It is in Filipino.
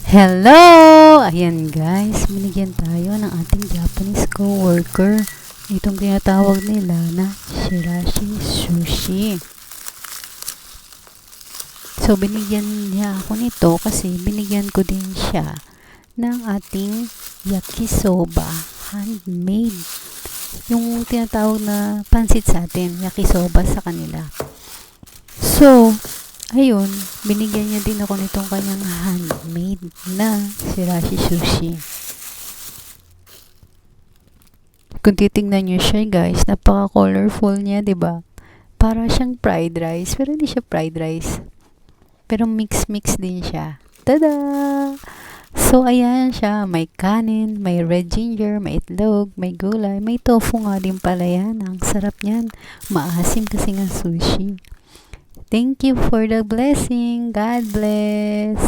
Hello! Ayan guys, binigyan tayo ng ating Japanese co-worker. Itong tinatawag nila na Shirashi Sushi. So, binigyan niya ako nito kasi binigyan ko din siya ng ating yakisoba handmade. Yung tinatawag na pansit sa atin, yakisoba sa kanila. So, ayun, binigyan niya din ako nitong kanyang handmade na Shirashi Sushi. Kung titingnan niyo siya guys, napaka-colorful niya, 'di ba? Para siyang fried rice, pero hindi siya fried rice. Pero mix-mix din siya. Tada! So, ayan siya. May kanin, may red ginger, may itlog, may gulay, may tofu nga din pala yan. Ang sarap niyan. Maasim kasi nga sushi. Thank you for the blessing. God bless.